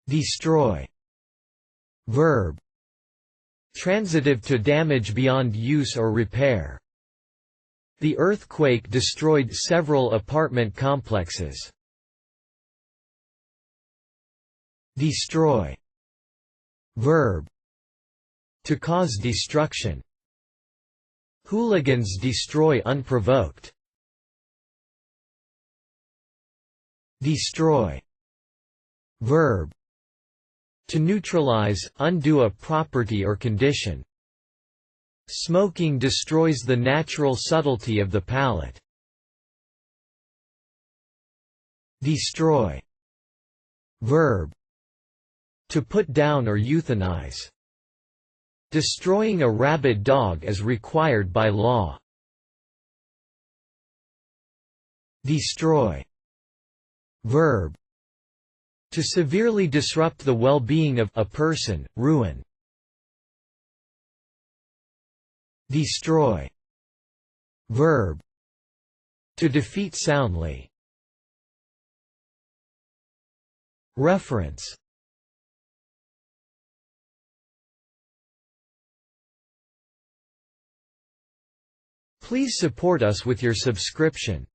Destroy. Verb. Transitive to damage beyond use or repair. The earthquake destroyed several apartment complexes. Destroy. Verb. To cause destruction. Hooligans destroy unprovoked. Destroy. Verb. To neutralize, undo a property or condition. Smoking destroys the natural subtlety of the palate. Destroy. Verb. To put down or euthanize. Destroying a rabid dog as required by law. Destroy. Verb. To severely disrupt the well-being of a person, ruin. Destroy. Verb. To defeat soundly. Reference. Please support us with your subscription.